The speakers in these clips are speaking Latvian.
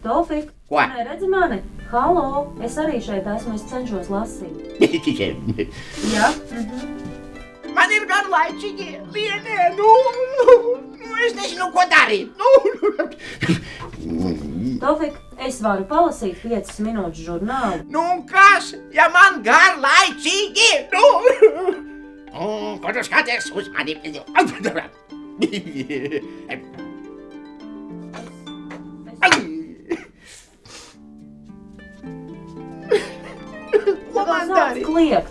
Tofik, ko? Neredzi mani? Halo, es arī šeit esmu, es cenšos lasīt. Jā? Man ir garlaicīgi, Lienē, es nezinu, ko darīt. Tofik, es varu palasīt 5 minūtes žurnālu. Un kas, ja man garlaicīgi? Ko tu skaties uz mani?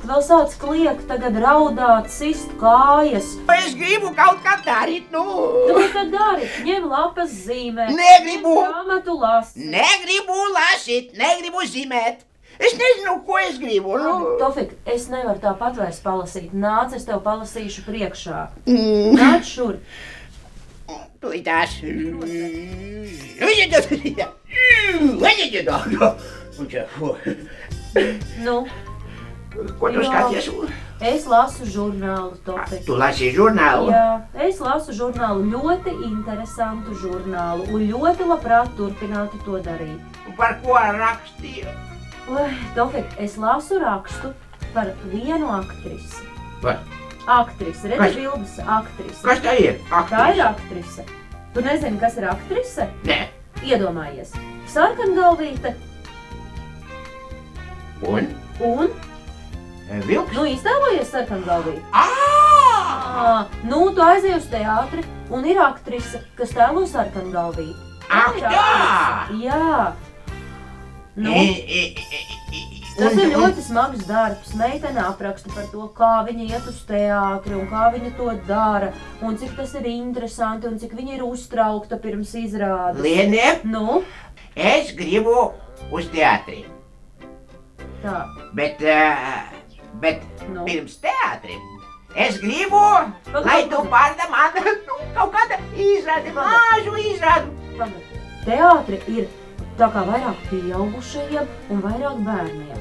Vēl sāc kliegt, tagad raudāt, sist kājas. Es gribu kaut kā darīt, Tu nekad dari, ņem lapas zīmē. Negribu. Grāmatu lasi. Negribu lasīt, negribu zīmēt. Es nezinu, ko es gribu. Tofik, es nevaru tāpat vairs palasīt. Nāc, es tev palasīšu priekšā. Nāc šur. Tūlītās. Nu? Ko tu skaties? Es lasu žurnālu, Tofik. Tu lasi žurnālu? Jā, es lasu žurnālu, ļoti interesantu žurnālu un ļoti labprāt turpinātu to darīt. Par ko rakstīju? Tofik, es lasu rakstu par vienu aktrisi. Vai? Aktrise, redzi bildes, aktrise. Kas tā ir? Tā ir aktrise. Tu nezini, kas ir aktrise? Nē. Iedomājies. Sarkangalvīte. Un? Vilks? Nu, iztēlojies sarkangalvīti. Nu, tu aizej uz teātri un ir aktrise, kas tēlo sarkangalvīti. Ak, tā! Jā. Nu, tas ir ļoti smags darbs. Meitene apraksta par to, kā viņa iet uz teātri un kā viņa to dara, un cik tas ir interesanti, un cik viņa ir uztraukta pirms izrādes. Lienē, Nu? es gribu uz teātri. Tā. Bet Nu? pirms teātri es gribu, lai tu pārda man kaut kāda izrādi, mažu izrādu. Teātri ir tā kā vairāk pieaugušajiem un vairāk bērniem.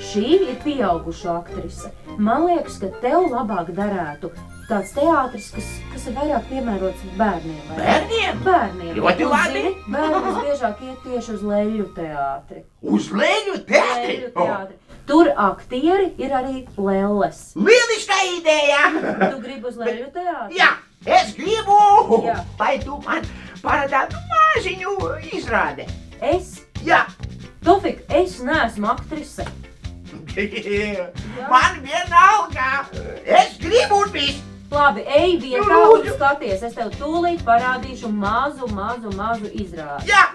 Šī ir pieauguša aktrise. Man liekas, ka tev labāk darētu tāds teātris, kas ir vairāk piemērots bērniem. Bērniem? Bērniem. Ļoti labi. Bērni visbiežāk iet tieši uz Leļu teātri. Uz Leļu teātri? Leļu teātri. Tur aktieri ir arī lelles. Lielišķā ideja! Tu gribi uz Leļu teātri? Jā, es gribu, Jā. lai tu man parādātu maziņu izrādi. Es? Jā. Tofik, es neesmu aktrise. Man vienalga, es gribu un viss. Labi, ej vietā un skaties, es tev tūlīt parādīšu mazu izrādi. Jā.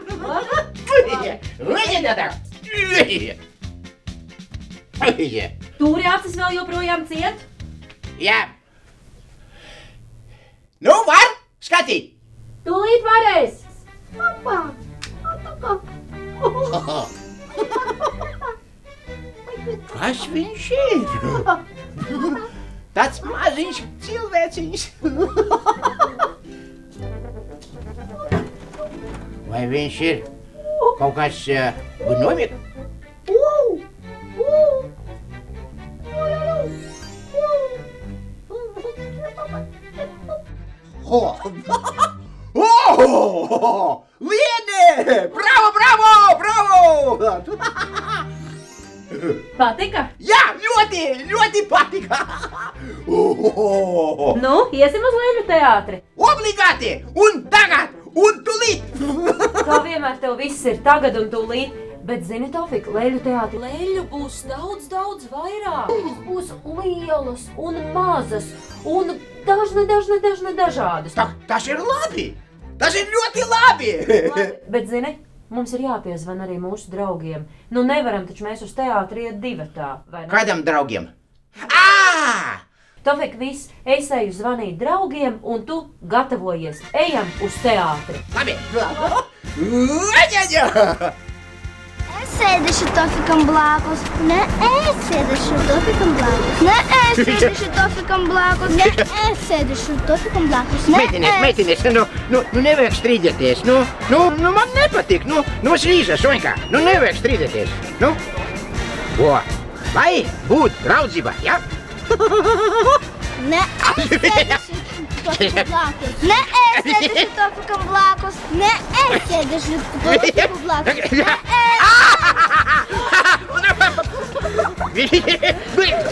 Tūri acis vēl joprojām ciet? Jā. Nu, var skatīt. Tūlīt varēs. Kas viņš ir? Tāds maziņš cilvēciņš. Vai viņš ir kaut kas gnomik? Lienē! Bravo! Patika? Jā, ļoti patika! Nu, iesim uz Leļu teātri. Obligāti! Un tagad! Un tūlīt! Kā vienmēr tev viss ir tagad un tūlīt. Bet zini, Tofik, Leļu teātri. Leļu būs daudz vairāk. Būs lielas un mazas un dažādas. Tas ir labi! Tas ir ļoti labi! Bet zini, mums ir jāpiezvan arī mūsu draugiem. Nu nevaram taču mēs uz teātri iet divatā, vai ne? Kādam draugiem? Tofik, viss, es eju zvanīt draugiem, un tu gatavojies. Ejam uz teātri. Labi. Es sēdēšu Tofikam blakus. Nē, es sēdēšu Tofikam blakus. Nē, es sēdēšu Tofikam blakus. Nē, es sēdēšu Tofikam blakus. Meitenes, nu nevajag strīdēties. Nu, man nepatīk. Nu, slīža, Soņka. Nu, nevajag strīdēties. Nu, lai būtu draudzība, ja? Nē, es sēdēšu Tofikam blakus. Nē, es sēdēšu Tofikam blakus. Nē, es sēdēšu Tofikam blakus.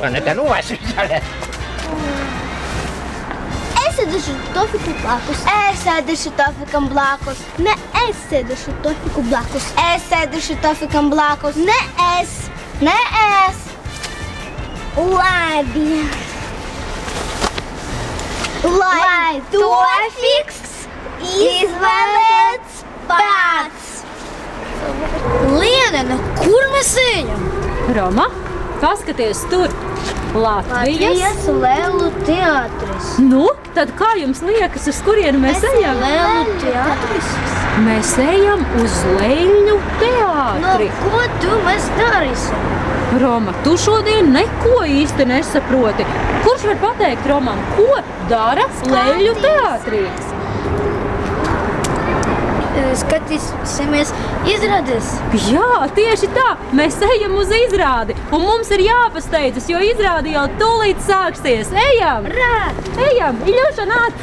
Un tā nosvišana. Es sēdēšu Tofikam blakus. Es sēdēšu Tofikam blakus. Nē, es sēdēšu Tofikam blakus. Es sēdēšu Tofikam blakus. Nē, es. Labi. Lai Tofiks izvēlēts pats. Lienena, kur mēs ejam? Roma, paskaties tur. Latvijas. Lēlu teātris. Nu, tad kā jums liekas, uz kurienu mēs ejam? Lēlu teātris. Mēs ejam uz Leļļu teātri. Ko tu mēs darīsim? Roma, tu šodien neko īsti nesaproti. Kurš var pateikt Romam, ko dara Leļļu teātrī? Skatīsimies izrādes. Jā, tieši tā. Mēs ejam uz izrādi. Un mums ir jāpasteidzas, jo izrādi jau tūlīt sāksies. Ejam! Ejam! Iļoša, nāc!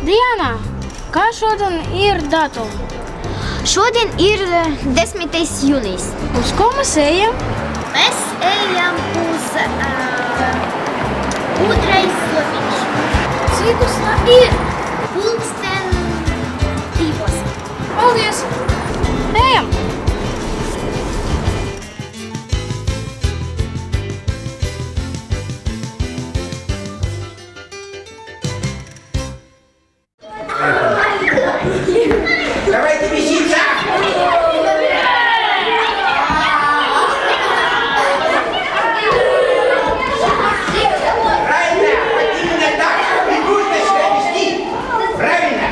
Diana, kā šodien ir datumi? Šodien ir 10. jūlijas. Uz ko mēs ejam? Mēs ejam uz Udrais slotiņš. Cik uz tā ir? Pulksten 2. Paldies! Ejam! Давайте вещица! Правильно! Вот именно так! И нужно себя вести! Правильно!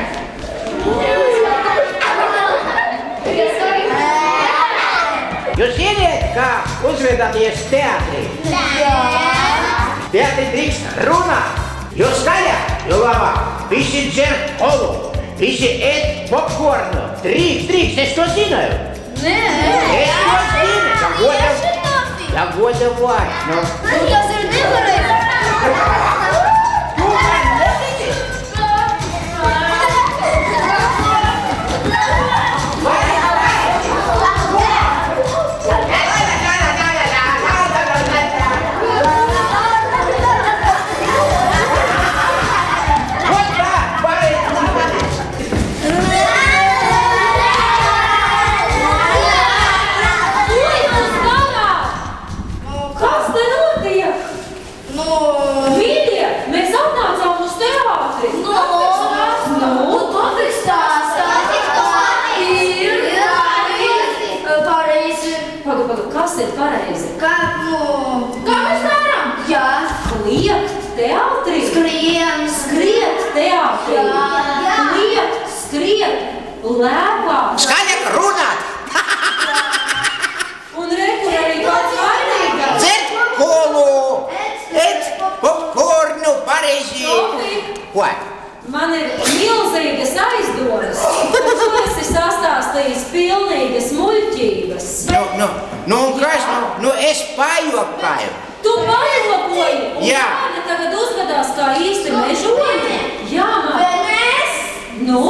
Jūs ziniet, kā uzvedaties teātrī? Teātrī drīkst runāt, jo skaļāk, jo labāk. Visi dzer olu, visi ēd popkornu. Drīkst, es to zināju. Nē! Es to zinu, ja goda vai. Nu. Tas ir nepareizi! Tu man netici? Kas te notiek? Mīļie, mēs atnācām uz teātri. Tofiks stāstā ir pareizi. Pagaid, kas ir pareizi? Kā mēs darām? Jā. Kliegt teātrī? Skriet teātrī? Kliegt, skriet, lēpāt. Skaļāk runāt! Un rekur arī pats vainīgais. Dzert kolu! Ēd popkornu pareizi! Ko? Man ir milzīgas aizdomas, ka tu esi sastāstījis pilnīgas muļķības. Nu, kas? Nu, es pajokāju. Tu pajokoji, un Jā. Jāna tagad uzvedās kā īsti mežoņi. Jā, man. Nu?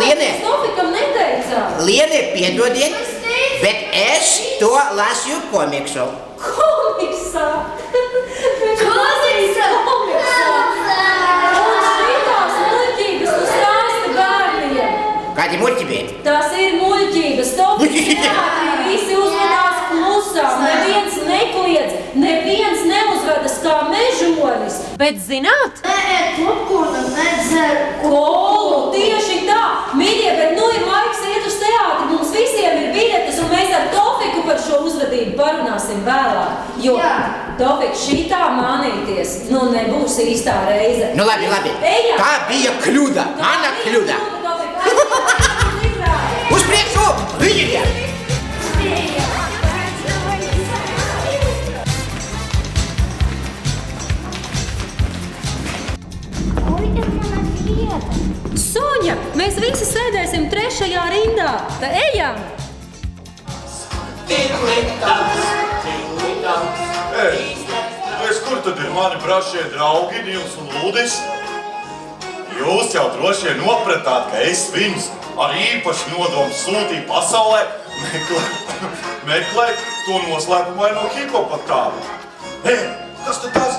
Liene, Tofikam neteicāt. Liene, piedodiet, bet es to lasīju komiksu. Komiksā. Komiksā. Un šitās muļķības tu stāsti bērniem. Kādi muļķibi? Tas ir muļķības. Tofiks teātrī visi uzvedās klusām. Neviens nekliedz, neviens neuzvedas kā mežonis. Bet zināt? Popkornu nedzer. Kolu, tieši tā. Mīļie, bet nu ir laiks iet uz teātri. Mums visiem ir biļetes mēs ar Tofiku par šo uzvedību parunāsim vēlāk. Jo, Tofik, šitā mānīties, nebūs īstā reize. Nu labi. Ejam! Tā bija kļūda, mana kļūda. Uz priekšu, līdzi! Soņa, mēs visi sēdēsim 3. rindā. Tā ejam! Kur tad ir mani brašie draugi, Nils un Lūdis? Jūs jau droši vien nopratāt, ka es viņus ar īpašu nodomu sūtīju pasaulē meklēt to noslēpumaino hipopotāmu. Kas tad tas?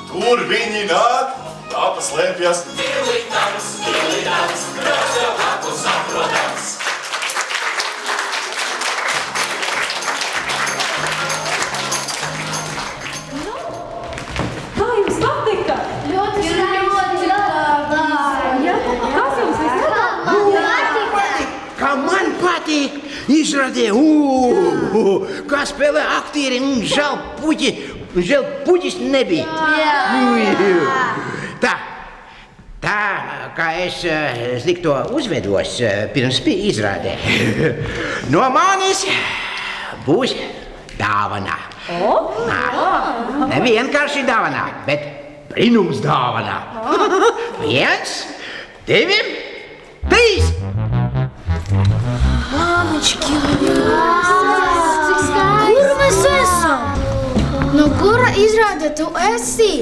Tur viņi nāk, tā paslēpjas. Dilidams, brašo lapu saprotams. Kā jums patika? Ļoti Kas jums vispār? Kā man patīk! Izrādē, kā spēlē aktieri, žēl puķis nebija. Tā, kā es slikto uzvedos pirms izrādē. No manis būs dāvana. Ne vienkārši dāvana, bet brīnums dāvana. 1, 2, 3! Māmički! Kur mēs esam? No kura izrāde tu esi?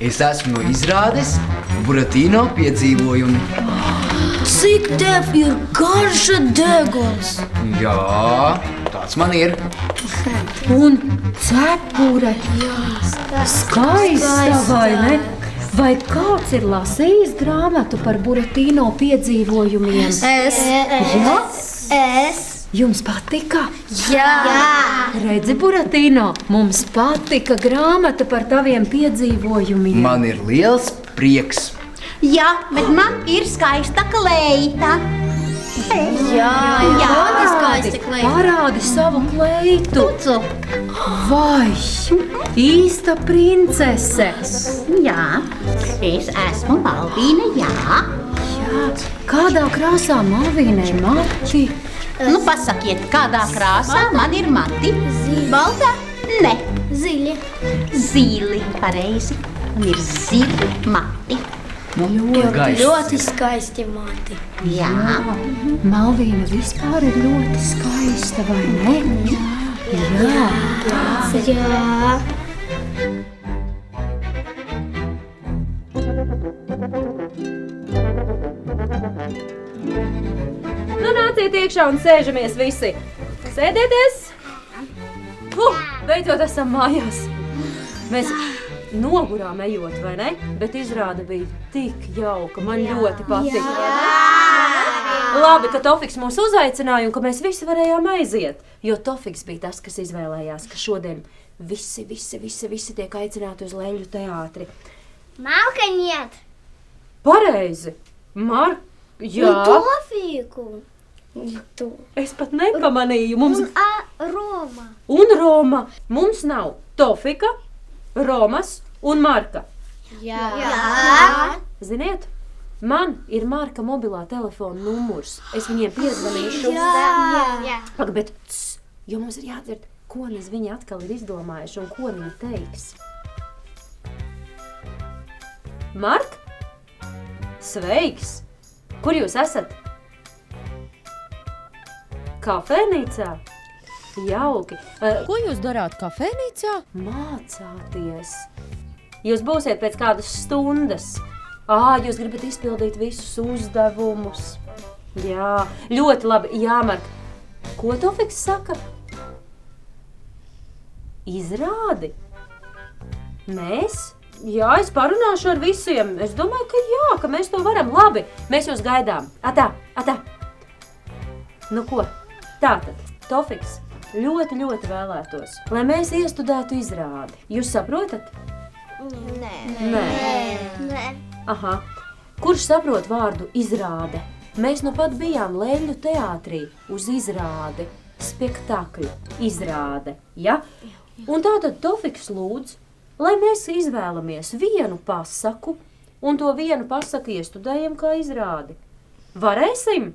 Es esmu no izrādes Buratino piedzīvojumi. Cik tev ir garša deguns? Jā, tāds man ir. Un cepure. Skaista, vai ne? Vai kāds ir lasījis grāmatu par Buratino piedzīvojumiem? Es. Jums patika? Jā. Redzi, Buratino, mums patika grāmata par taviem piedzīvojumiem. Man ir liels prieks. Jā, bet man ir skaista kleita. Ļoti skaista kleita. Parādi savu kleitu. Tucu. Vai, īsta princese. Jā, es esmu Malvīna, jā. Jā, kādā krāsā Malvīnai mati? Nu, pasakiet, kādā krāsā man ir mati? Balta? Ne. Ziļa. Zili, pareizi. Man ir zili mati. Ļoti skaisti mati. Jā. Malvīna vispār ir ļoti skaista, vai ne? Jā. Nu, nāciet iekšā un sēžamies visi. Sēdieties! Beidzot esam mājās. Mēs nogurām ejot, vai ne? Bet izrāde bija tik jauka, man ļoti patika. Labi, ka Tofiks mūs uzaicināja un ka mēs visi varējām aiziet. Jo Tofiks bija tas, kas izvēlējās, ka šodien visi tiek aicināti uz Leļu teātri. Malkaņiet! Pareizi! Jā. Tofiku. Es pat nepamanīju. Mums... Roma. Un Roma. Mums nav Tofika, Romas un Marka. Jā. Ziniet, man ir Marka mobilā telefona numurs. Es viņiem piezvanīšu. Jā. Ak, bet, jo mums ir jādzird, ko viņi atkal ir izdomājuši un ko viņi teiks. Mark? Sveiks! Kur jūs esat? Kafēnīcā? Jauki. Ko jūs darāt kafēnīcā? Mācāties. Jūs būsiet pēc kādas stundas. Jūs gribat izpildīt visus uzdevumus. Jā, ļoti labi. Jā, Mark. Ko Tofiks saka? Izrādi? Mēs? Jā, es parunāšu ar visiem. Es domāju, ka jā, ka mēs to varam. Labi, mēs jūs gaidām. Atā. Nu ko, tātad, Tofiks ļoti vēlētos, lai mēs iestudētu izrādi. Jūs saprotat? Nē. Aha. Kurš saprot vārdu izrāde? mēs nu pat bijām Leļļu teātrī uz izrādi, spektakļu izrāde, ja? Un tātad Tofiks lūdz, lai mēs izvēlamies vienu pasaku un to vienu pasaku iestudējam kā izrādi. Varēsim?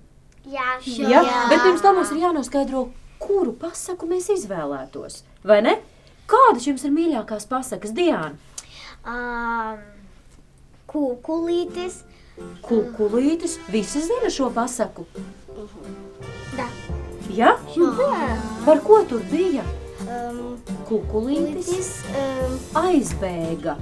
Jā. Ja? Bet pirms tam mums ir jānoskaidro, kuru pasaku mēs izvēlētos, vai ne? Kādas jums ir mīļākās pasakas, Diāna? Kukulītis. Kukulītis, visi zina šo pasaku? Da. Ja? Par ko tur bija? Kukulītis aizbēga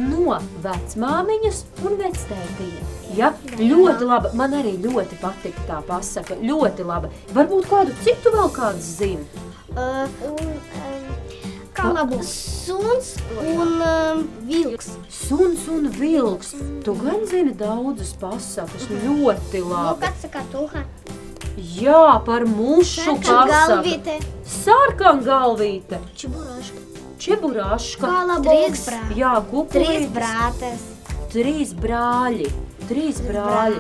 no vecmāmiņas un vectētiņa. Ja? Ļoti laba, man arī ļoti patika tā pasaka, ļoti laba. Varbūt kādu citu vēl kāds zina? Suns un vilks. Suns un vilks. Tu gan zini daudzas pasakas, ļoti labi. Kāds saka tuha? Jā, par mušu pasaka. Sarkangalvīte. Čeburaška. Kolobūks. Jā, kukulītis. Trīs brātes. Trīs brāļi.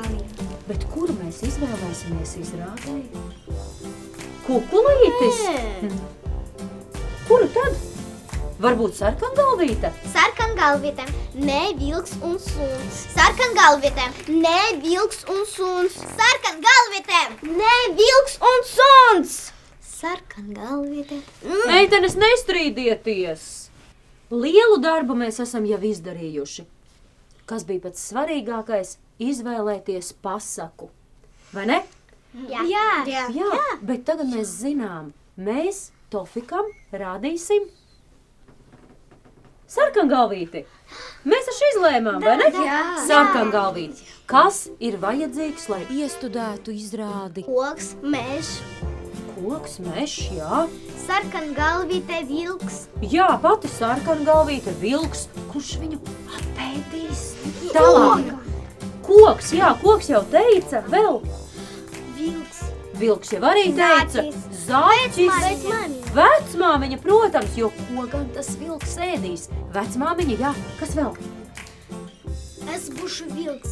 Bet kuru mēs izvēlēsimies izrādē? Kukulītis? Kuru tad? Varbūt sarkangalvīte? Sarkangalvīte. Nē, vilks un suns. Sarkangalvīte. Nē, vilks un suns. Sarkangalvīte. Nē, vilks un suns. Sarkangalvīte. Meitenes, nestrīdieties! Lielu darbu mēs esam jau izdarījuši. Kas bija pats svarīgākais? Izvēlēties pasaku. Vai ne? Jā, bet tagad mēs zinām, mēs Tofikam rādīsim sarkangalvīti. Mēs taču izlēmām, vai ne? Jā. Sarkangalvīti. Kas ir vajadzīgs, lai iestudētu izrādi? Koks, mežs. Koks, mežs, jā. Sarkangalvīte, vilks. Jā, pati sarkangalvīte, vilks. Kurš viņu atpēdīs? Tālāk. Koks, jā, koks jau vēl. Vilks. Vilks jau arī teica. Zaķis. Vecmāmiņa, protams, jo ko gan tas vilks ēdīs? Vecmāmiņa, jā, kas vēl? Es būšu vilks.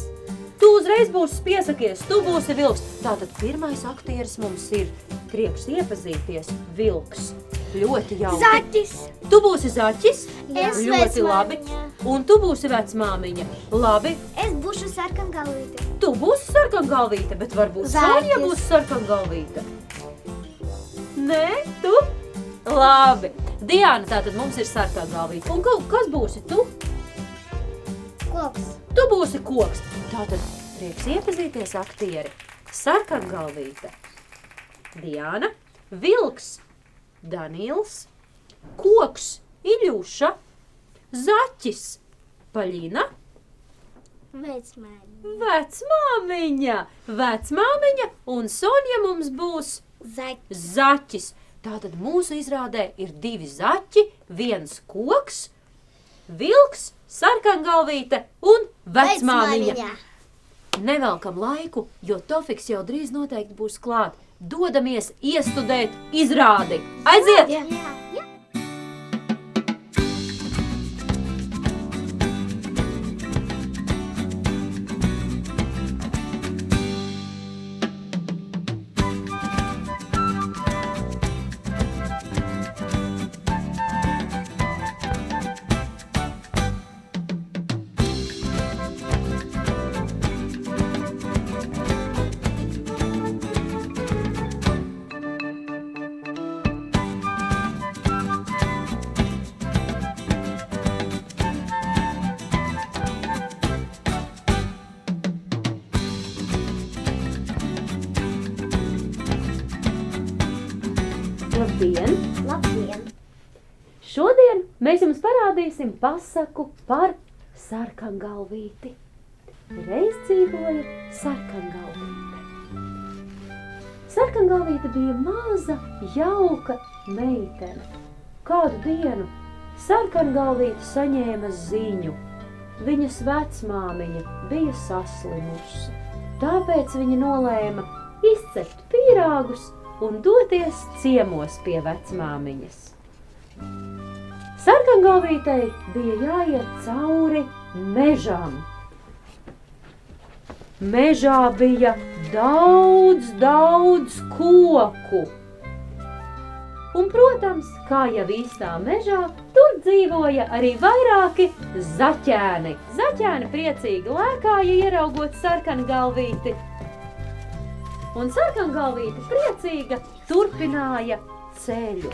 Tu uzreiz būsi piesakies, tu būsi vilks. Tātad pirmais aktieris mums ir prieks iepazīties, vilks. Ļoti jauki. Zaķis. Tu būsi zaķis? Es ļoti labi. vecmāmiņa. Un tu būsi vecmāmiņa. Labi. Es būšu sarkangalvīte. Tu būsi sarkangalvīte, bet varbūt Zaķis. Sonja būs sarkangalvīte. Nē, tu? Labi. Diāna, tātad mums ir sarkangalvīte. Un kas būsi tu? Koks. Tu būsi koks. Tātad prieks iepazīties aktieri. Sarkangalvīte. Diāna. Vilks. Daniels. Koks. Iļuša. Zaķis. Paļina. Vecmāmiņa. Vecmāmiņa un Sonja mums būs zaķis. Tātad mūsu izrādē ir 2 zaķi, 1 koks, vilks, sarkangalvīte un vecmāmiņa. Nevelkam laiku, jo Tofiks jau drīz noteikti būs klāt. Dodamies iestudēt izrādi. Aiziet! Jā. Labdien! Šodien mēs jums parādīsim pasaku par sarkangalvīti. Reiz dzīvoja sarkangalvīte. Sarkangalvīte bija maza, jauka meitene. Kādu dienu sarkangalvīte saņēma ziņu. Viņas vecmāmiņa bija saslimusi. Tāpēc viņa nolēma izcept pīrāgus un doties ciemos pie vecmāmiņas. Sarkangalvītei bija jāiet cauri mežam. mežā bija daudz koku. Un, protams, kā jau īstā mežā, tur dzīvoja arī vairāki zaķēni. Zaķēni priecīgi lēkāja, ieraugot sarkangalvīti. Un sarkangalvīte priecīga turpināja ceļu.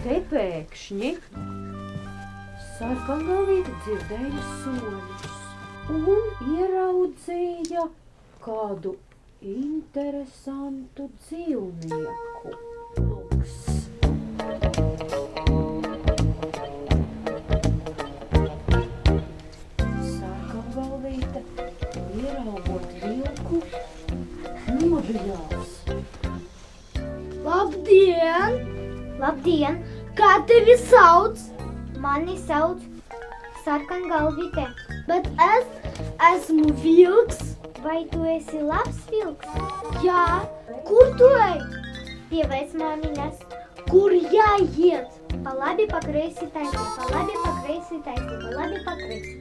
Te pēkšņi sarkangalvīte dzirdēja soļus un ieraudzīja kādu interesantu dzīvnieku. Sarkangalvīte, ieraugot vilku, nobijās. Labdien! Labdien! Kā tevi sauc? Mani sauc Sarkangalvīte. Bet es esmu vilks. Vai tu esi labs vilks? Jā. Kur tu ej? Pie vecmāmiņas. Kur jāiet? Pa labi, pa kreisi, taisni. Pa labi, pa kreisi, taisni. Pa labi, pa kreisi.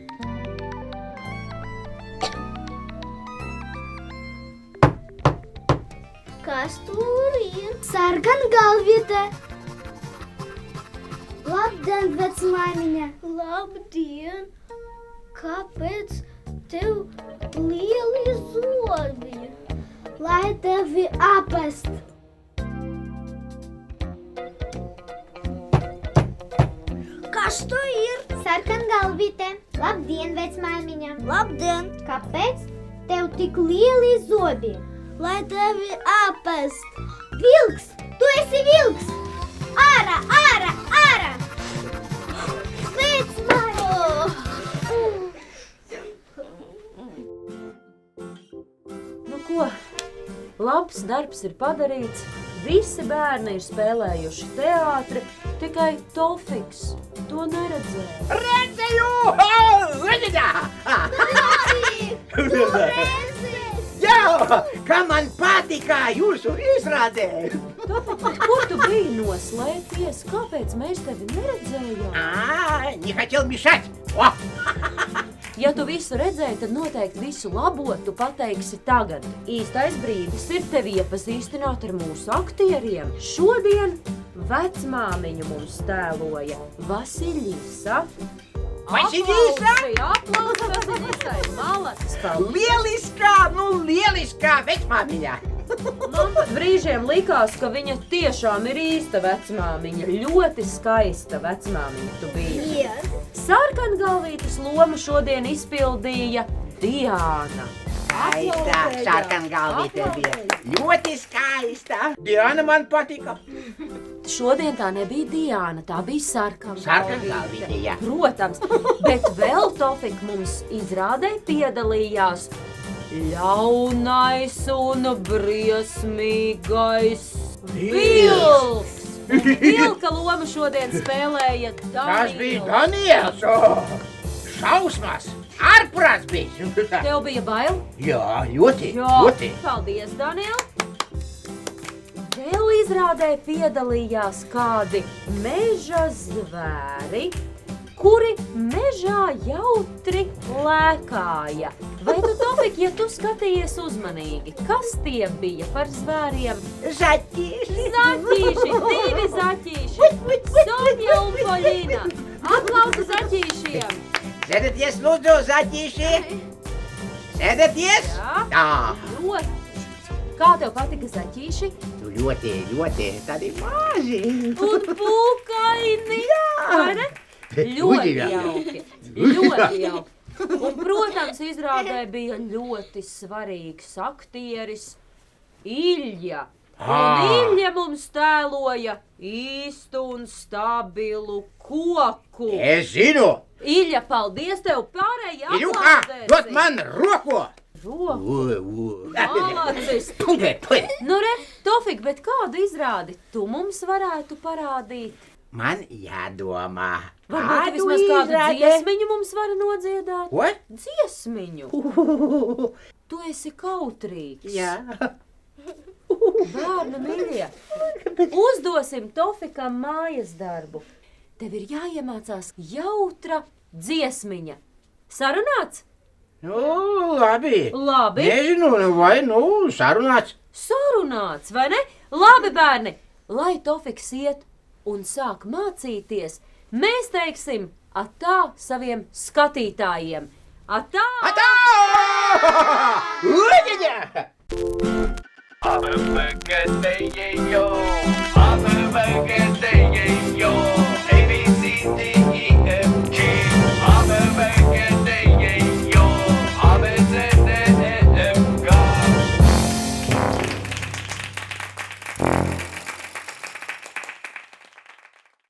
Kas tur ir? Sarkangalvīte. Labdien, vecmāmiņa! Labdien! Kāpēc tev lieli zobi? Lai tevi apest! Kas tu ir? Sarkangalvīte! Labdien, vecmāmiņa! Labdien! Kāpēc tev tik lieli zobi? Lai tevi apest! Vilks! Tu esi vilks! Ārā, ārā, ārā! Nu ko, labs darbs ir padarīts, visi bērni ir spēlējuši teātri, tikai Tofiks to neredzēja. Redzēju! Jā, kā man patika jūsu izrādē! Tofik, kur tu biji noslēpies? Kāpēc mēs tevi neredzējām? Не хотел мешать! О! Ja tu visu redzēji, tad noteikti visu labo tu pateiksi tagad. Īstais brīdis ir tevi iepazīstināt ar mūsu aktieriem. Šodien vecmāmiņu mums tēloja Vasiļisa. Vasilisa? Aplausi Vasiļisai, malacis, paldies! Lieliskā vecmāmiņa! Man pat brīžiem likās, ka viņa tiešām ir īsta vecmāmiņa. Ļoti skaista vecmāmiņa tu biji. Yes. Sarkangalvītes loma šodien izpildīja Diāna. Skaista, sarkangalvīte bija. Ļoti skaista. Diana man patika. Šodien tā nebija Diāna, tā bija Sarkangalvīte, jā. Protams, bet vēl Tofik mums izrādē piedalījās ļaunais un briesmīgais vilks. Vilka loma šodien spēlēja Daniels. Tas bija Daniels. Šausmas. Ārprāts bija. Tev bija bail? Jā, ļoti. Paldies, Daniel. Vēl izrādē piedalījās kādi meža zvēri, kuri mežā jautri lēkāja. Vai tu, Tofik, ja tu skatījies uzmanīgi, kas tie bija par zvēriem? Zaķīši. Zaķīši, 2 zaķīši. Sonja un Polina. Aplausi zaķīšiem. Sēdieties, lūdzu, zaķīši. Sēdieties. Jā. Tā. Ļoti. Kā tev patika zaķīši? Nu, ļoti tādi mazi. Un pukaini. Vai ne? Ļoti jauki. Ļoti jauki. Un, protams, izrādē bija ļoti svarīgs aktieris Ilja. Un Ilja mums tēloja īstu un stabilu koku. Es zinu. Ilja, paldies tev, pārējie Iljuka, aplaudēsim. dod man roku. Roku. Malacis. Pude. Nu re, Tofik, bet kādu izrādi tu mums varētu parādīt? Man jādomā. Varbūt vismaz kādu dziesmiņu mums var nodziedāt? Ko? Dziesmiņu. Tu esi kautrīgs. Jā. Bērnu mīļie, uzdosim Tofikam mājas darbu. Tev ir jāiemācās jautra dziesmiņa. Sarunāts? Nu, labi. Labi. Nezinu, vai, sarunāts. Sarunāts, vai ne? Labi, bērni, lai Tofiks iet un sāk mācīties, mēs teiksim atā saviem skatītājiem. Atā! Atā! Uģiņa! Abepeketējai